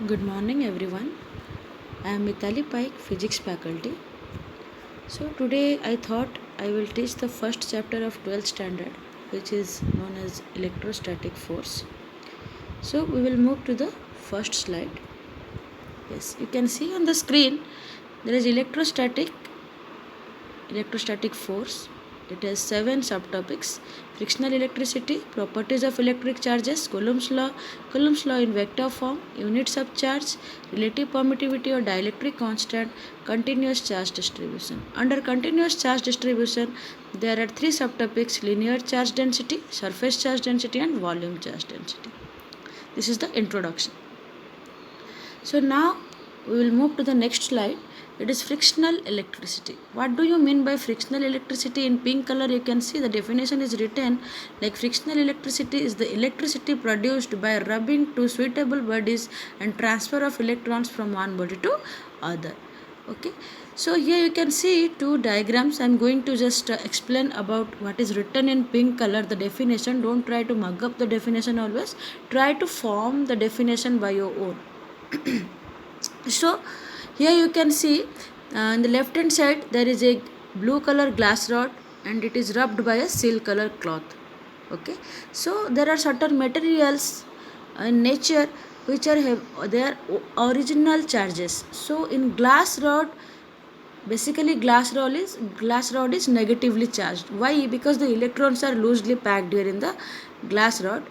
Good morning, everyone. I am Mitali Paik, Physics faculty. So, today I thought I will teach the first chapter of 12th standard, which is known as electrostatic force. So, we will move to the first slide. Yes, you can see on the screen there is electrostatic force. It has 7 subtopics: frictional electricity, properties of electric charges, Coulomb's law in vector form, units of charge, relative permittivity or dielectric constant, continuous charge distribution. Under continuous charge distribution, there are 3 subtopics: linear charge density, surface charge density, and volume charge density. This is the introduction. So now we will move to the next slide. It is frictional electricity. What do you mean by frictional electricity? In pink color you can see the definition is written like frictional electricity is the electricity produced by rubbing two suitable bodies and transfer of electrons from one body to other. Okay, so here you can see two diagrams. I am going to just explain about what is written in pink color, the definition. Don't try to mug up the definition always. Try to form the definition by your own. So here you can see on the left hand side there is a blue color glass rod and it is rubbed by a silk color cloth. Okay, so there are certain materials in nature which are their original charges. So in glass rod, basically glass rod is negatively charged. Why? Because the electrons are loosely packed here in the glass rod.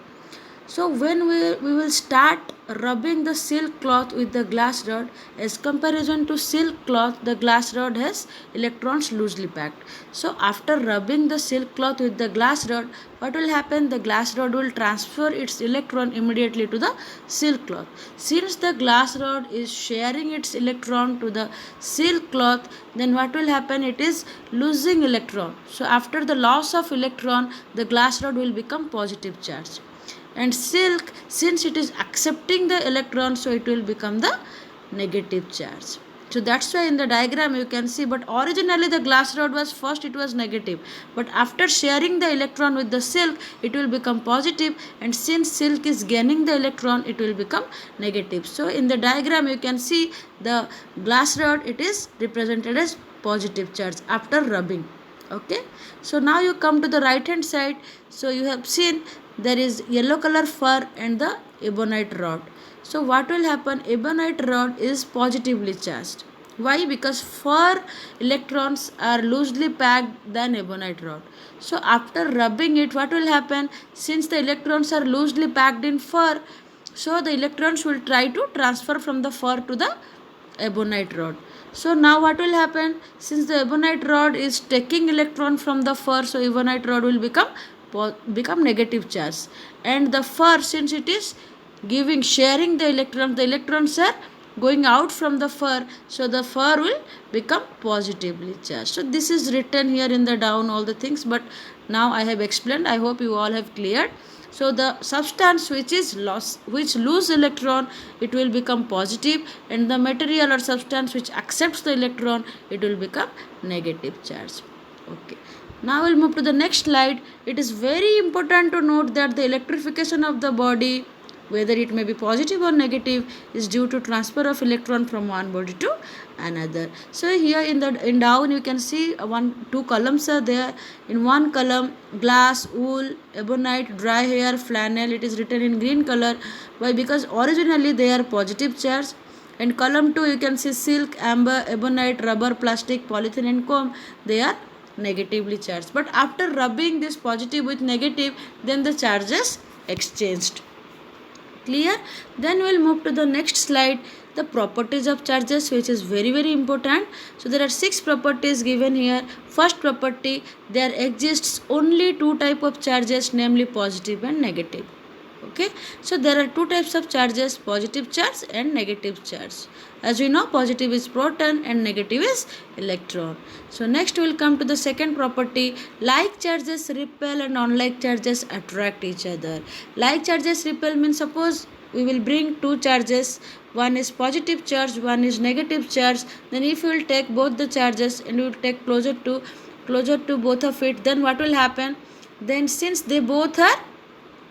So when we will start rubbing the silk cloth with the glass rod, as comparison to silk cloth, the glass rod has electrons loosely packed. So after rubbing the silk cloth with the glass rod, what will happen? The glass rod will transfer its electron immediately to the silk cloth. Since the glass rod is sharing its electron to the silk cloth, then what will happen? It is losing electron. So after the loss of electron, the glass rod will become positive charge. And silk, since it is accepting the electron, so it will become the negative charge. So that's why in the diagram you can see, but originally the glass rod was first it was negative, but after sharing the electron with the silk it will become positive, and since silk is gaining the electron it will become negative. So in the diagram you can see the glass rod, it is represented as positive charge after rubbing. Okay, so now you come to the right hand side. So you have seen there is yellow color fur and the ebonite rod. So what will happen? Ebonite rod is positively charged. Why? Because fur electrons are loosely packed than ebonite rod. So after rubbing it, what will happen? Since the electrons are loosely packed in fur, so the electrons will try to transfer from the fur to the ebonite rod. So now what will happen? Since the ebonite rod is taking electron from the fur, so ebonite rod will become negative charge, and the fur, since it is sharing the electrons are going out from the fur, so the fur will become positively charged. So this is written here in the down all the things, but now I have explained. I hope you all have cleared. So the substance which lose electron, it will become positive, and the material or substance which accepts the electron, it will become negative charge. Okay, now we'll move to the next slide. It is very important to note that the electrification of the body, whether it may be positive or negative, is due to transfer of electron from one body to another. So here in down you can see two columns are there. In one column, glass, wool, ebonite, dry hair, flannel, it is written in green color. Why? Because originally they are positive charge. And column 2 you can see silk, amber, ebonite, rubber, plastic, polythene and comb, they are negatively charged. But after rubbing this positive with negative, then the charges exchanged. Clear? Then we'll move to the next slide, the properties of charges, which is very important. So there are 6 properties given here. First property, there exists only 2 type of charges, namely positive and negative. Okay, so there are 2 types of charges, positive charge and negative charge. As we know, positive is proton and negative is electron. So next we will come to the second property, like charges repel and unlike charges attract each other. Like charges repel means, suppose we will bring 2 charges, one is positive charge, one is negative charge. Then if you will take both the charges and you will take closer to both of it, then what will happen? Then since they both are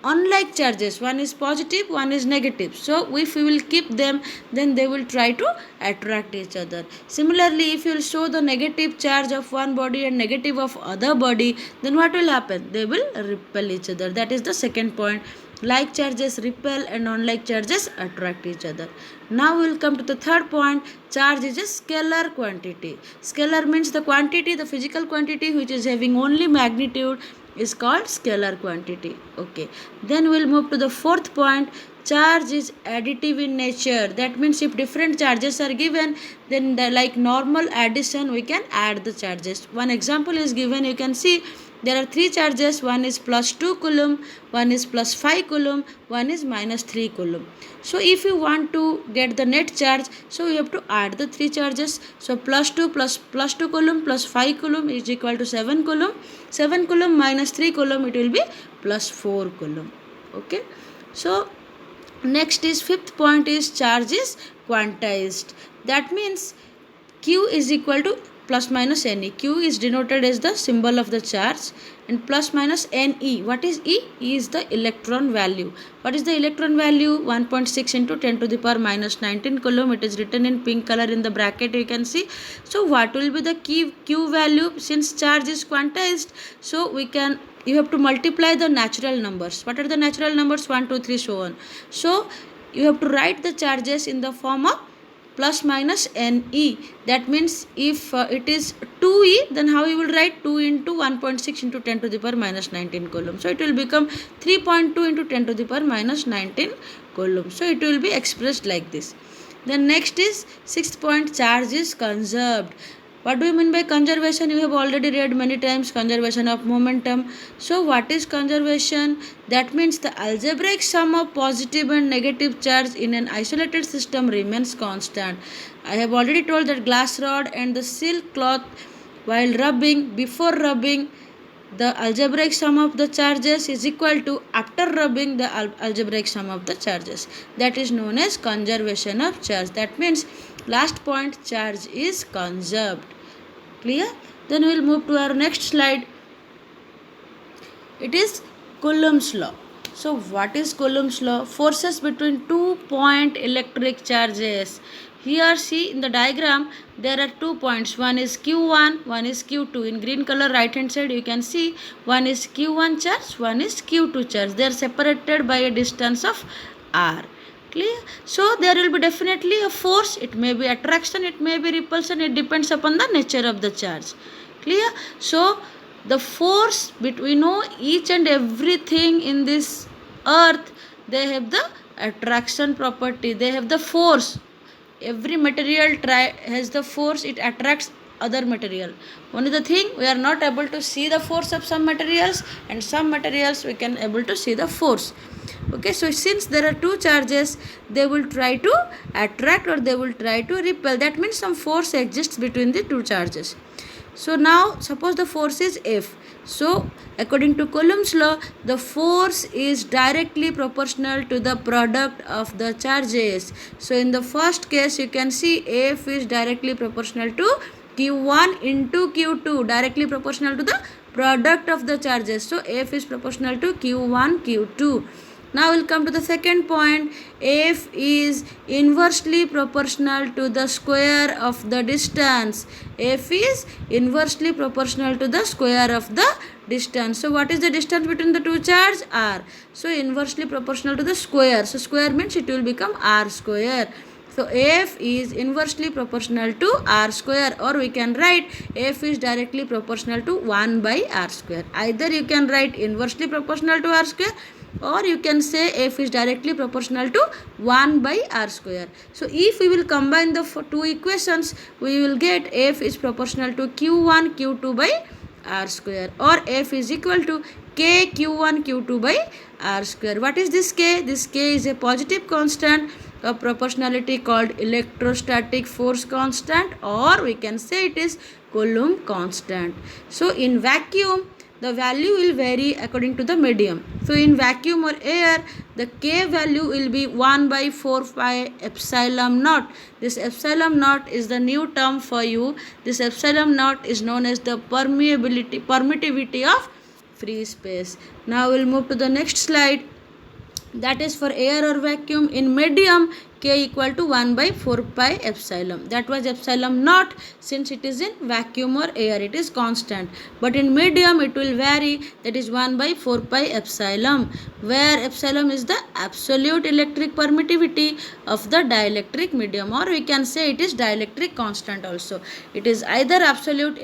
unlike charges, one is positive, one is negative. So if we will keep them, then they will try to attract each other. Similarly, if you will show the negative charge of one body and negative of other body, then what will happen? They will repel each other. That is the second point. Like charges repel and unlike charges attract each other. Now we will come to the third point. Charge is a scalar quantity. Scalar means the quantity, the physical quantity which is having only magnitude is called scalar quantity. Okay. Then we will move to the fourth point. Charge is additive in nature. That means if different charges are given, then like normal addition we can add the charges. One example is given. You can see there are three charges. One is plus 2 coulomb, one is plus 5 coulomb, one is minus 3 coulomb. So if you want to get the net charge, so you have to add the three charges. So plus 2 coulomb plus 5 coulomb is equal to 7 coulomb. 7 coulomb minus 3 coulomb, it will be plus 4 coulomb. Okay. So next is fifth point is charge is quantized. That means Q is equal to plus minus Ne. Q is denoted as the symbol of the charge, and plus minus Ne. What is E? E is the electron value. What is the electron value? 1.6 into 10 to the power minus 19 coulomb. It is written in pink color in the bracket, you can see. So what will be the Q value? Since charge is quantized, so you have to multiply the natural numbers. What are the natural numbers? 1, 2, 3, so on. So you have to write the charges in the form of plus minus Ne. That means if it is 2E, then how you will write? 2 into 1.6 into 10 to the power minus 19 coulomb. So it will become 3.2 into 10 to the power minus 19 coulomb. So it will be expressed like this. Then next is sixth point, charge is conserved. What do you mean by conservation? You have already read many times, conservation of momentum. So what is conservation? That means the algebraic sum of positive and negative charge in an isolated system remains constant. I have already told that glass rod and the silk cloth, while rubbing, before rubbing, the algebraic sum of the charges is equal to after rubbing the algebraic sum of the charges. That is known as conservation of charge. That means last point, charge is conserved. Clear? Then we will move to our next slide. It is Coulomb's law. So what is Coulomb's law? Forces between 2-point electric charges. Here see in the diagram there are 2 points. One is Q1, one is Q2. In green color right hand side you can see one is Q1 charge, one is Q2 charge. They are separated by a distance of R. Clear? So there will be definitely a force. It may be attraction, it may be repulsion. It depends upon the nature of the charge. Clear? So the force, we know each and everything in this earth, they have the attraction property. They have the force. Every material has the force. It attracts other material. Only the thing, we are not able to see the force of some materials, and some materials we can able to see the force. Okay, so since there are two charges, they will try to attract or they will try to repel. That means some force exists between the two charges. So now suppose the force is F. So according to Coulomb's law, the force is directly proportional to the product of the charges. So in the first case you can see F is directly proportional to Q1 into Q2, directly proportional to the product of the charges. So F is proportional to Q1, Q2. Now we'll come to the second point. F is inversely proportional to the square of the distance. F is inversely proportional to the square of the distance. So what is the distance between the two charges? R. So inversely proportional to the square. So square means it will become R square. So F is inversely proportional to R square, or we can write F is directly proportional to 1 by R square. Either you can write inversely proportional to R square, or you can say F is directly proportional to 1 by R square. So if we will combine the two equations, we will get F is proportional to Q1 Q2 by R square, or F is equal to K Q1 Q2 by R square. What is this K? This K is a positive constant of proportionality called electrostatic force constant, or we can say it is Coulomb constant. So in vacuum, the value will vary according to the medium. So in vacuum or air, the K value will be 1 by 4 pi epsilon naught. This epsilon naught is the new term for you. This epsilon naught is known as the permittivity of free space. Now we'll move to the next slide. that is for air or vacuum. In medium, K equal to 1 by 4 pi epsilon. That was epsilon naught. Since it is in vacuum or air, it is constant. But in medium, it will vary. That is 1 by 4 pi epsilon, where epsilon is the absolute electric permittivity of the dielectric medium, or we can say it is dielectric constant also. It is either absolute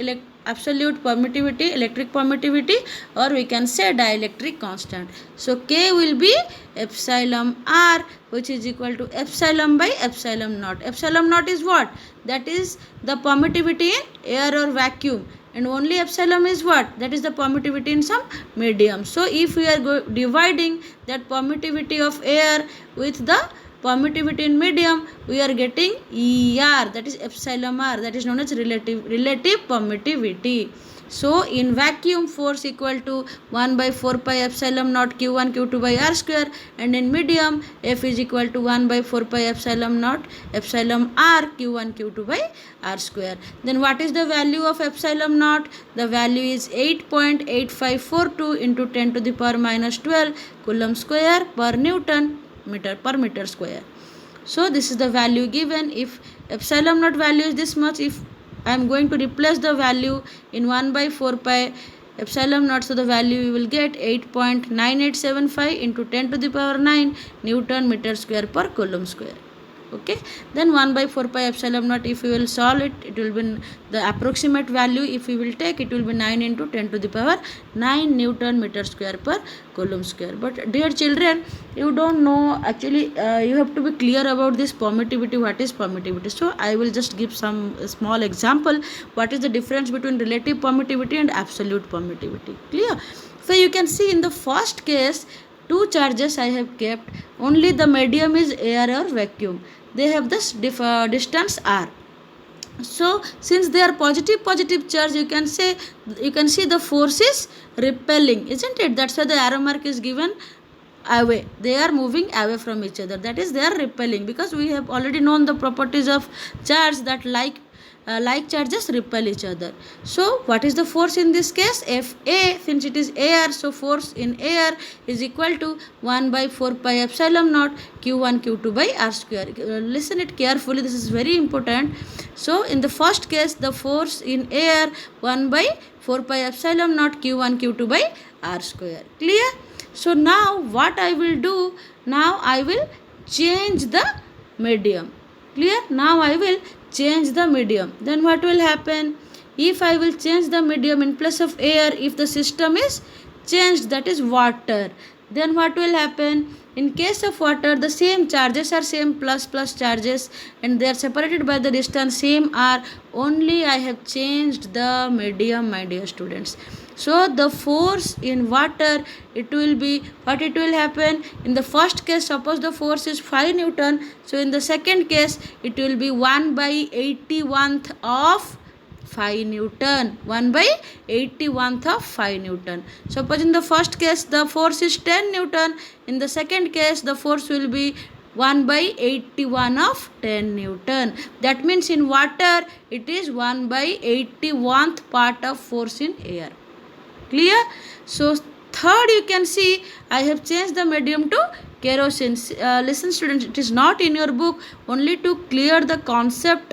permittivity, electric permittivity, or we can say dielectric constant. So K will be epsilon R, which is equal to epsilon by epsilon naught. Epsilon naught is what? That is the permittivity in air or vacuum, and only epsilon is what? That is the permittivity in some medium. So if we are dividing that permittivity of air with the permittivity in medium, we are getting ER, that is epsilon R, that is known as relative permittivity. So in vacuum, force equal to 1 by 4 pi epsilon naught Q1 Q2 by R square, and in medium, F is equal to 1 by 4 pi epsilon naught epsilon R Q1 Q2 by R square. Then what is the value of epsilon naught? The value is 8.8542 into 10 to the power minus 12 coulomb square per Newton meter per meter square. So this is the value given. If epsilon naught value is this much, if I am going to replace the value in 1 by 4 pi epsilon naught, so the value we will get 8.9875 into 10 to the power 9 Newton meter square per coulomb square. Okay, then 1 by 4 pi epsilon naught, if we will solve it, it will be the approximate value. If we will take, it will be 9 into 10 to the power 9 Newton meter square per coulomb square. But dear children, you don't know, actually you have to be clear about this permittivity. What is permittivity? So I will just give some small example. What is the difference between relative permittivity and absolute permittivity? Clear? So you can see in the first case, two charges I have kept. Only the medium is air or vacuum. They have this distance r. So since they are positive charge, you can see the force is repelling, isn't it? That's why the arrow mark is given away. They are moving away from each other. That is, they are repelling, because we have already known the properties of charge, that like charges repel each other. So what is the force in this case? Fa, since it is air, so force in air is equal to 1 by 4 pi epsilon naught Q1 Q2 by R square. Listen it carefully, this is very important. So in the first case, the force in air 1 by 4 pi epsilon naught Q1 Q2 by R square. Clear? So now what I will do? Now I will change the medium. Clear? Now I will change the medium. Then what will happen? If I will change the medium, in place of air, if the system is changed, that is water, then what will happen? In case of water, the same charges are same, plus charges, and they are separated by the distance same r. Only I have changed the medium, my dear students. So the force in water, it will be, what it will happen? In the first case, suppose the force is 5 Newton. So in the second case, it will be 1 by 81th of 5 Newton. 1 by 81th of 5 Newton. Suppose in the first case, the force is 10 Newton. In the second case, the force will be 1 by 81 of 10 Newton. That means in water, it is 1 by 81th part of force in air. Clear? So third, you can see I have changed the medium to kerosene. Listen students, it is not in your book. Only to clear the concept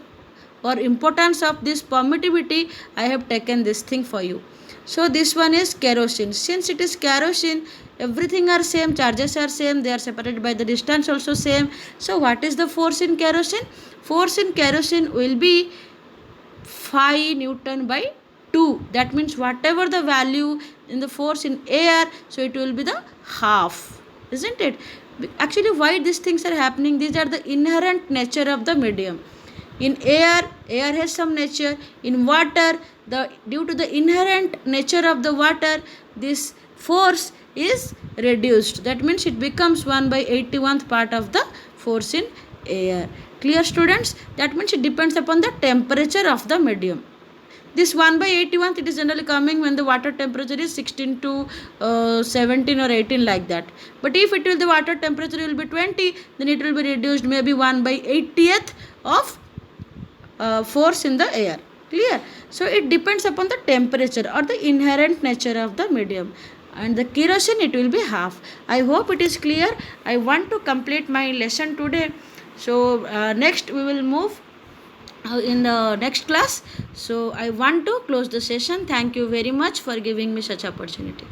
or importance of this permittivity, I have taken this thing for you. So this one is kerosene. Since it is kerosene, everything are same, charges are same, they are separated by the distance also same. So what is the force in kerosene? Force in kerosene will be 5 Newton by 2. That means whatever the value in the force in air, so it will be the half, isn't it? Actually, why these things are happening? These are the inherent nature of the medium. In air has some nature. In water, due to the inherent nature of the water, this force is reduced. That means it becomes 1 by 81th part of the force in air. Clear students? That means it depends upon the temperature of the medium. This 1 by 81th, it is generally coming when the water temperature is 16 to 17 or 18 like that. But if it will, the water temperature will be 20, then it will be reduced maybe 1 by 80th of force in the air. Clear? So it depends upon the temperature or the inherent nature of the medium. and the kerosene it will be half. I hope it is clear. I want to complete my lesson today. So next we will move in the next class. So I want to close the session. Thank you very much for giving me such opportunity.